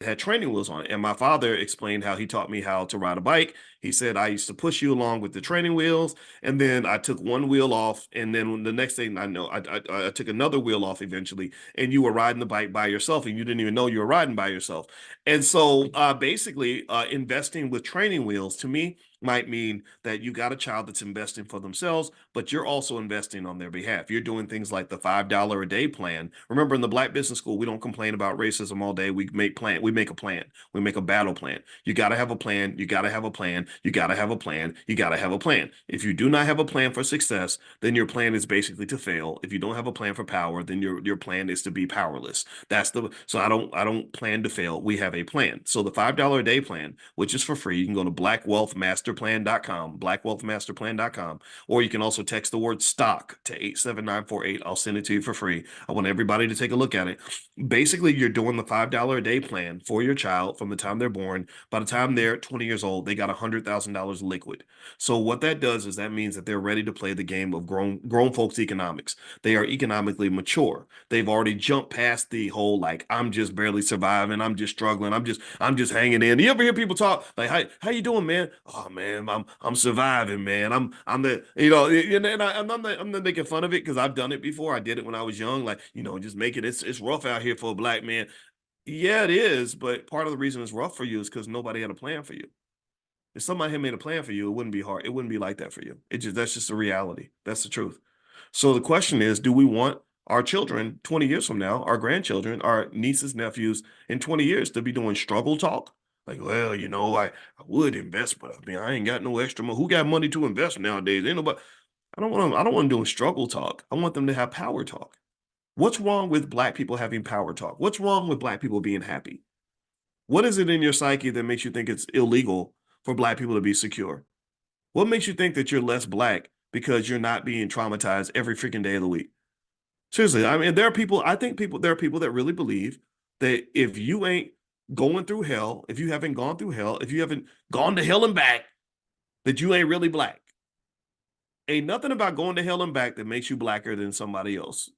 had training wheels on it. And my father explained how he taught me how to ride a bike. He said I used to push you along with the training wheels, and then I took one wheel off, and then the next thing I know, I took another wheel off eventually, and you were riding the bike by yourself, and you didn't even know you were riding by yourself. And so, basically, investing with training wheels to me might mean that you got a child that's investing for themselves, but you're also investing on their behalf. You're doing things like the $5 a day plan. Remember, in the Black Business School, we don't complain about racism all day. We make plan. We make a plan. We make a battle plan. You got to have a plan. You got to have a plan. You got to have a plan. You got to have a plan. If you do not have a plan for success, then your plan is basically to fail. If you don't have a plan for power, then your plan is to be powerless. So I don't plan to fail. We have a plan. So the $5 a day plan, which is for free, you can go to blackwealthmasterplan.com, blackwealthmasterplan.com, or you can also text the word stock to 87948. I'll send it to you for free. I want everybody to take a look at it. Basically, you're doing the $5 a day plan for your child from the time they're born. By the time they're 20 years old, they got $100,000 liquid. So what that does is that means that they're ready to play the game of grown folks economics. They are economically mature. They've already jumped past the whole like I'm just barely surviving, I'm just struggling, I'm just hanging in. You ever hear people talk like how you doing, man? Oh man, I'm surviving, man. I'm the I'm not making fun of it because I've done it before. I did it when I was young, like just make it. It's rough out here for a black man. Yeah, it is, but part of the reason it's rough for you is because nobody had a plan for you. If somebody had made a plan for you, it wouldn't be hard. It wouldn't be like that for you. That's just the reality. That's the truth. So the question is, do we want our children 20 years from now, our grandchildren, our nieces, nephews in 20 years to be doing struggle talk? Like, well, I would invest, but I mean, I ain't got no extra money. Who got money to invest nowadays? Ain't nobody. I don't want them doing struggle talk. I want them to have power talk. What's wrong with black people having power talk? What's wrong with black people being happy? What is it in your psyche that makes you think it's illegal for black people to be secure? What makes you think that you're less black because you're not being traumatized every freaking day of the week? Seriously, I mean, there are people that really believe that if you ain't going through hell, if you haven't gone through hell, if you haven't gone to hell and back, that you ain't really black. Ain't nothing about going to hell and back that makes you blacker than somebody else.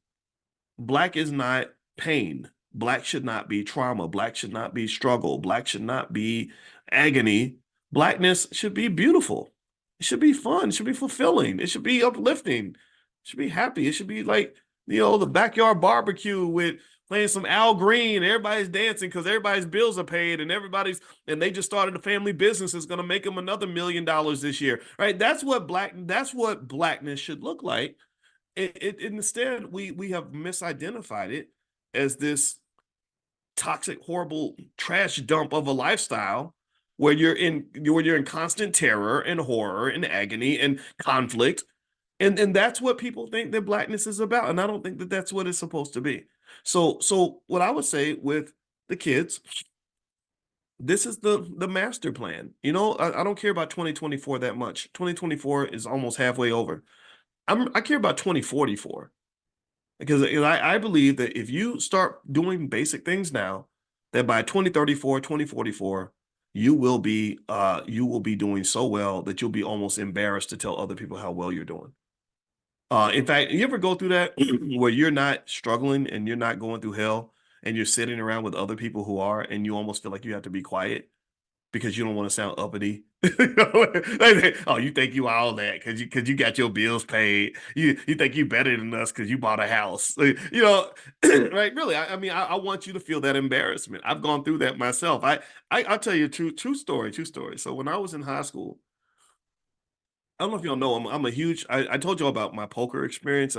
Black is not pain. Black should not be trauma. Black should not be struggle. Black should not be agony. Blackness should be beautiful. It should be fun. It should be fulfilling. It should be uplifting. It should be happy. It should be like, the backyard barbecue with playing some Al Green. Everybody's dancing because everybody's bills are paid and they just started a family business that's going to make them another $1 million this year. Right? That's what blackness should look like. Instead we have misidentified it as this toxic, horrible trash dump of a lifestyle where you're in constant terror and horror and agony and conflict, and that's what people think that blackness is about, and I don't think that that's what it's supposed to be. So what I would say with the kids, this is the master plan. I don't care about 2024 that much. 2024 is almost halfway over. I care about 2044 because I believe that if you start doing basic things now, that by 2034, 2044, you will be doing so well that you'll be almost embarrassed to tell other people how well you're doing. In fact, you ever go through that where you're not struggling and you're not going through hell and you're sitting around with other people who are, and you almost feel like you have to be quiet because you don't want to sound uppity. Oh, you think you all that because you got your bills paid. You think you better than us because you bought a house. Right? Really, I mean, I want you to feel that embarrassment. I've gone through that myself. I'll tell you a true story. True story. So when I was in high school, I don't know if y'all know, I'm a huge. I told y'all about my poker experience.